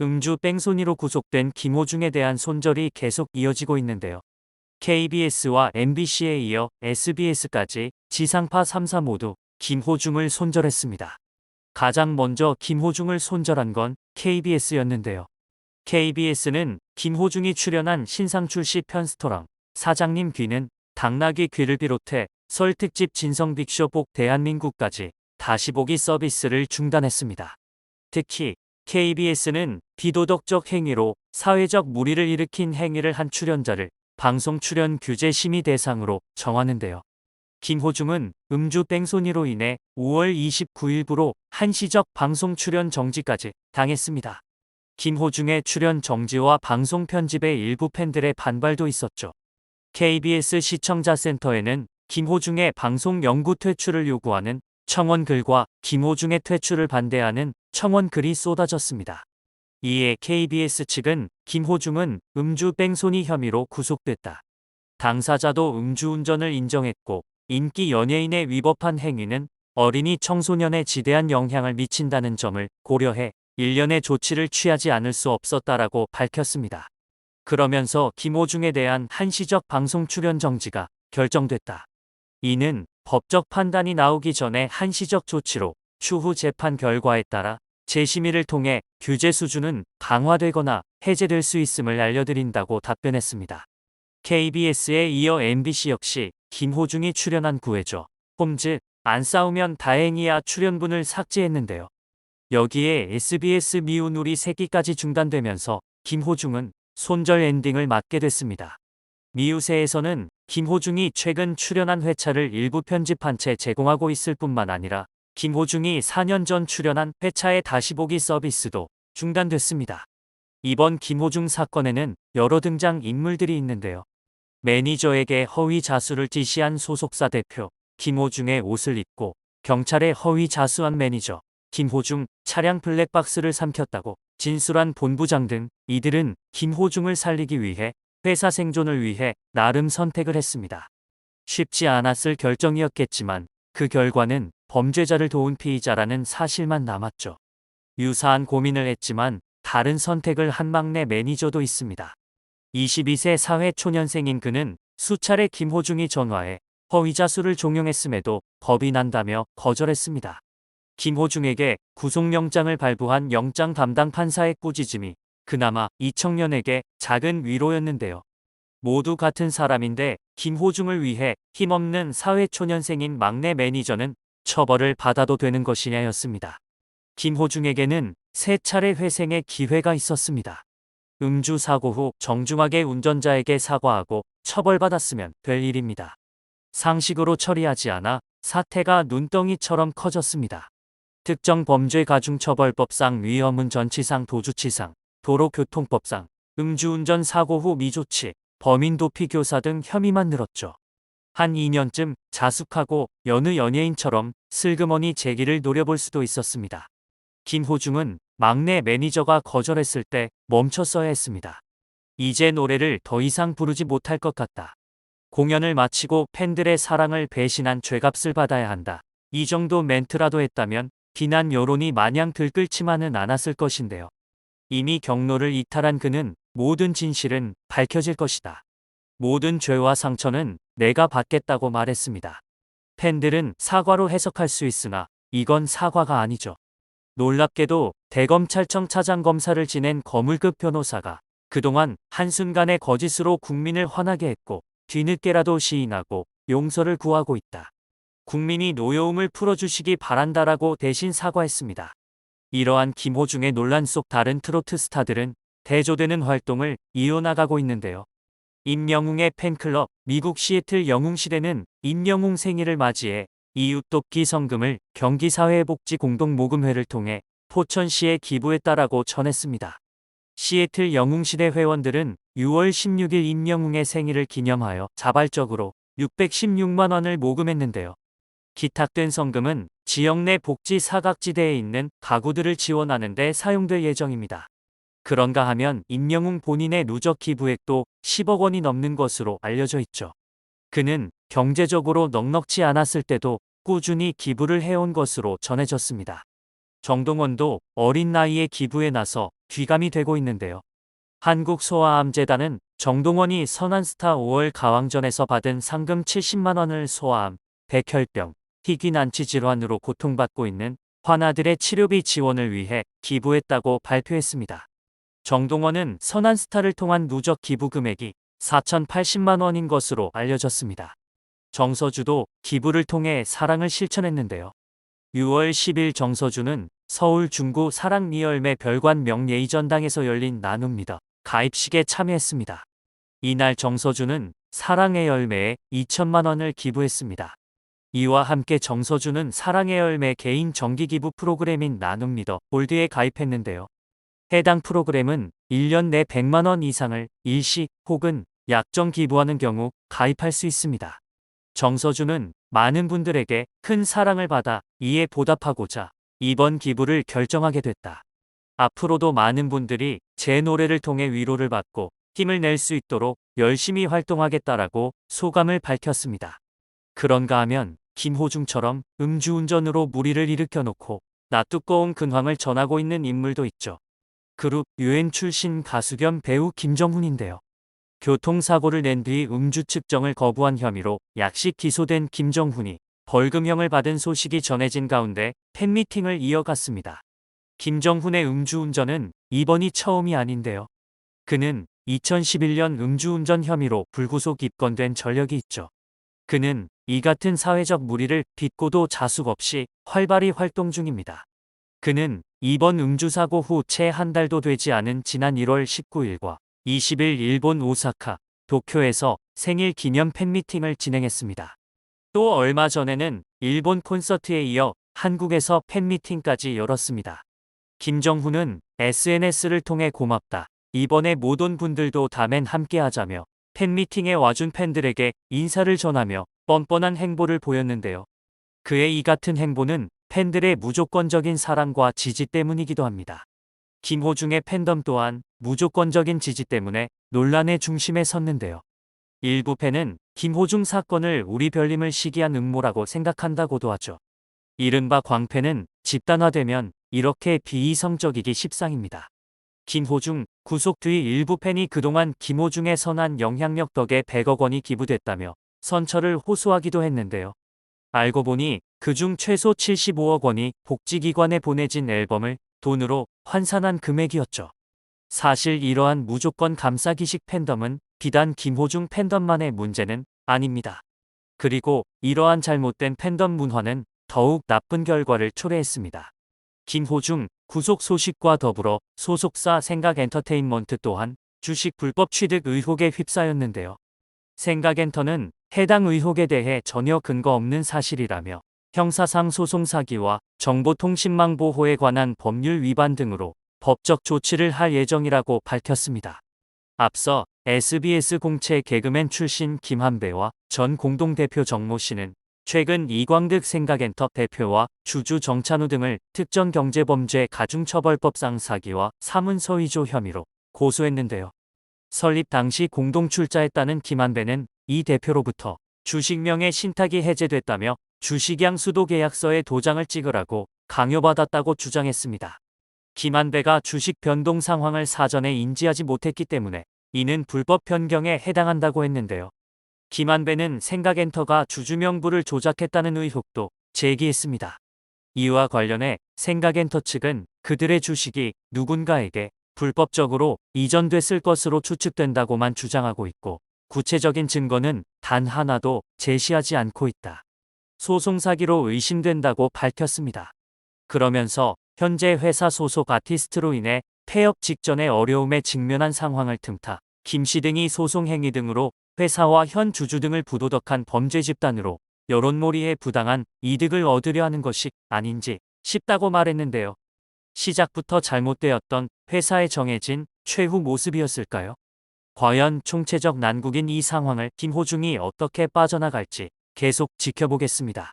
음주 뺑소니로 구속된 김호중에 대한 손절이 계속 이어지고 있는데요. KBS와 MBC에 이어 SBS까지 지상파 3사 모두 김호중을 손절했습니다. 가장 먼저 김호중을 손절한 건 KBS였는데요. KBS는 김호중이 출연한 신상출시 편스토랑 사장님 귀는 당나귀 귀를 비롯해 설 특집 진성 빅쇼 복 대한민국까지 다시 보기 서비스를 중단했습니다. 특히 KBS는 비도덕적 행위로 사회적 물의를 일으킨 행위를 한 출연자를 방송 출연 규제 심의 대상으로 정하는데요. 김호중은 음주 뺑소니로 인해 5월 29일부로 한시적 방송 출연 정지까지 당했습니다. 김호중의 출연 정지와 방송 편집에 일부 팬들의 반발도 있었죠. KBS 시청자센터에는 김호중의 방송 영구 퇴출을 요구하는 청원 글과 김호중의 퇴출을 반대하는 청원 글이 쏟아졌습니다. 이에 KBS 측은 김호중은 음주 뺑소니 혐의로 구속됐다. 당사자도 음주운전을 인정했고 인기 연예인에 위법한 행위는 어린이 청소년에 지대한 영향을 미친다는 점을 고려해 일련의 조치를 취하지 않을 수 없었다라고 밝혔습니다. 그러면서 김호중에 대한 한시적 방송 출연 정지가 결정됐다. 이는 법적 판단이 나오기 전에 한시적 조치로 추후 재판 결과에 따라 재심의를 통해 규제 수준은 강화되거나 해제될 수 있음을 알려드린다고 답변했습니다. KBS에 이어 MBC 역시 김호중이 출연한 9회죠. 홈즈 안 싸우면 다행이야 출연분을 삭제했는데요. 여기에 SBS 미운 우리 새끼까지 중단되면서 김호중은 손절 엔딩을 맞게 됐습니다. 미우새에서는 김호중이 최근 출연한 회차를 일부 편집한 채 제공하고 있을 뿐만 아니라 김호중이 4년 전 출연한 회차의 다시 보기 서비스도 중단됐습니다. 이번 김호중 사건에는 여러 등장 인물들이 있는데요. 매니저에게 허위 자수를 지시한 소속사 대표 김호중의 옷을 입고 경찰에 허위 자수한 매니저 김호중 차량 블랙박스를 삼켰다고 진술한 본부장 등 이들은 김호중을 살리기 위해 회사 생존을 위해 나름 선택을 했습니다. 쉽지 않았을 결정이었겠지만 그 결과는 범죄자를 도운 피의자라는 사실만 남았죠. 유사한 고민을 했지만 다른 선택을 한 막내 매니저도 있습니다. 22세 사회초년생인 그는 수차례 김호중이 전화해 허위자수를 종용했음에도 겁이 난다며 거절했습니다. 김호중에게 구속영장을 발부한 영장 담당 판사의 꾸짖음이 그나마 이 청년에게 작은 위로였는데요. 모두 같은 사람인데 김호중을 위해 힘없는 사회초년생인 막내 매니저는 처벌을 받아도 되는 것이냐였습니다. 김호중에게는 3차례 회생의 기회가 있었습니다. 음주 사고 후 정중하게 운전자에게 사과하고 처벌받았으면 될 일입니다. 상식으로 처리하지 않아 사태가 눈덩이처럼 커졌습니다. 특정 범죄 가중처벌법상 위험운전치상 도주치상, 도로교통법상 음주운전 사고 후 미조치, 범인도피교사 등 혐의만 늘었죠. 한 2년쯤 자숙하고 여느 연예인처럼 슬그머니 재기를 노려볼 수도 있었습니다. 김호중은 막내 매니저가 거절했을 때 멈췄어야 했습니다. 이제 노래를 더 이상 부르지 못할 것 같다. 공연을 마치고 팬들의 사랑을 배신한 죄값을 받아야 한다. 이 정도 멘트라도 했다면 비난 여론이 마냥 들끓지만은 않았을 것인데요. 이미 경로를 이탈한 그는 모든 진실은 밝혀질 것이다. 모든 죄와 상처는 내가 받겠다고 말했습니다. 팬들은 사과로 해석할 수 있으나 이건 사과가 아니죠. 놀랍게도 대검찰청 차장검사를 지낸 거물급 변호사가 그동안 한순간의 거짓으로 국민을 화나게 했고 뒤늦게라도 시인하고 용서를 구하고 있다. 국민이 노여움을 풀어주시기 바란다라고 대신 사과했습니다. 이러한 김호중의 논란 속 다른 트로트 스타들은 대조되는 활동을 이어나가고 있는데요. 임영웅의 팬클럽 미국 시애틀 영웅시대는 임영웅 생일을 맞이해 이웃돕기 성금을 경기사회복지공동모금회를 통해 포천시에 기부했다라고 전했습니다. 시애틀 영웅시대 회원들은 6월 16일 임영웅의 생일을 기념하여 자발적으로 616만 원을 모금했는데요. 기탁된 성금은 지역 내 복지 사각지대에 있는 가구들을 지원하는 데 사용될 예정입니다. 그런가 하면 임영웅 본인의 누적 기부액도 10억 원이 넘는 것으로 알려져 있죠. 그는 경제적으로 넉넉지 않았을 때도 꾸준히 기부를 해온 것으로 전해졌습니다. 정동원도 어린 나이에 기부에 나서 귀감이 되고 있는데요. 한국소아암재단은 정동원이 선한스타 5월 가왕전에서 받은 상금 70만 원을 소아암, 백혈병, 희귀난치 질환으로 고통받고 있는 환아들의 치료비 지원을 위해 기부했다고 발표했습니다. 정동원은 선한스타를 통한 누적 기부 금액이 4,080만 원인 것으로 알려졌습니다. 정서주도 기부를 통해 사랑을 실천했는데요. 6월 10일 정서주는 서울 중구 사랑리열매 별관 명예의전당에서 열린 나눔미더 가입식에 참여했습니다. 이날 정서주는 사랑의 열매에 2천만 원을 기부했습니다. 이와 함께 정서주는 사랑의 열매 개인 정기기부 프로그램인 나눔미더 골드에 가입했는데요. 해당 프로그램은 1년 내 100만 원 이상을 일시 혹은 약정 기부하는 경우 가입할 수 있습니다. 정서주는 많은 분들에게 큰 사랑을 받아 이에 보답하고자 이번 기부를 결정하게 됐다. 앞으로도 많은 분들이 제 노래를 통해 위로를 받고 힘을 낼 수 있도록 열심히 활동하겠다라고 소감을 밝혔습니다. 그런가 하면 김호중처럼 음주운전으로 무리를 일으켜놓고 낯두꺼운 근황을 전하고 있는 인물도 있죠. 그룹 UN 출신 가수 겸 배우 김정훈인데요. 교통사고를 낸 뒤 음주 측정을 거부한 혐의로 약식 기소된 김정훈이 벌금형을 받은 소식이 전해진 가운데 팬미팅을 이어갔습니다. 김정훈의 음주운전은 이번이 처음이 아닌데요. 그는 2011년 음주운전 혐의로 불구속 입건된 전력이 있죠. 그는 이 같은 사회적 무리를 빚고도 자숙 없이 활발히 활동 중입니다. 그는 이번 음주사고 후 채 한 달도 되지 않은 지난 1월 19일과 20일 일본 오사카, 도쿄에서 생일 기념 팬미팅을 진행했습니다. 또 얼마 전에는 일본 콘서트에 이어 한국에서 팬미팅까지 열었습니다. 김정훈은 SNS를 통해 고맙다. 이번에 못 온 분들도 다음엔 함께 하자며 팬미팅에 와준 팬들에게 인사를 전하며 뻔뻔한 행보를 보였는데요. 그의 이 같은 행보는 팬들의 무조건적인 사랑과 지지 때문이기도 합니다. 김호중의 팬덤 또한 무조건적인 지지 때문에 논란의 중심에 섰는데요. 일부 팬은 김호중 사건을 우리 별님을 시기한 음모라고 생각한다고도 하죠. 이른바 광팬은 집단화되면 이렇게 비이성적이기 십상입니다. 김호중 구속 뒤 일부 팬이 그동안 김호중의 선한 영향력 덕에 100억 원이 기부됐다며 선처를 호소하기도 했는데요. 알고 보니 그중 최소 75억 원이 복지기관에 보내진 앨범을 돈으로 환산한 금액이었죠. 사실 이러한 무조건 감싸기식 팬덤은 비단 김호중 팬덤만의 문제는 아닙니다. 그리고 이러한 잘못된 팬덤 문화는 더욱 나쁜 결과를 초래했습니다. 김호중 구속 소식과 더불어 소속사 생각엔터테인먼트 또한 주식 불법 취득 의혹에 휩싸였는데요. 생각엔터는 해당 의혹에 대해 전혀 근거 없는 사실이라며 형사상 소송 사기와 정보통신망 보호에 관한 법률 위반 등으로 법적 조치를 할 예정이라고 밝혔습니다. 앞서 SBS 공채 개그맨 출신 김한배와 전 공동대표 정모 씨는 최근 이광득 생각엔터 대표와 주주 정찬우 등을 특정경제범죄 가중처벌법상 사기와 사문서 위조 혐의로 고소했는데요. 설립 당시 공동 출자했다는 김한배는 이 대표로부터 주식명의 신탁이 해제됐다며 주식양 수도계약서에 도장을 찍으라고 강요받았다고 주장했습니다. 김한배가 주식 변동 상황을 사전에 인지하지 못했기 때문에 이는 불법 변경에 해당한다고 했는데요. 김한배는 생각엔터가 주주 명부를 조작했다는 의혹도 제기했습니다. 이와 관련해 생각엔터 측은 그들의 주식이 누군가에게 불법적으로 이전됐을 것으로 추측된다고만 주장하고 있고 구체적인 증거는 단 하나도 제시하지 않고 있다. 소송 사기로 의심된다고 밝혔습니다. 그러면서 현재 회사 소속 아티스트로 인해 폐업 직전의 어려움에 직면한 상황을 틈타 김 씨 등이 소송 행위 등으로 회사와 현 주주 등을 부도덕한 범죄 집단으로 여론몰이에 부당한 이득을 얻으려 하는 것이 아닌지 싶다고 말했는데요. 시작부터 잘못되었던 회사에 정해진 최후 모습이었을까요? 과연 총체적 난국인 이 상황을 김호중이 어떻게 빠져나갈지 계속 지켜보겠습니다.